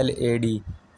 LAD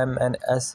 MNS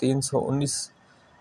319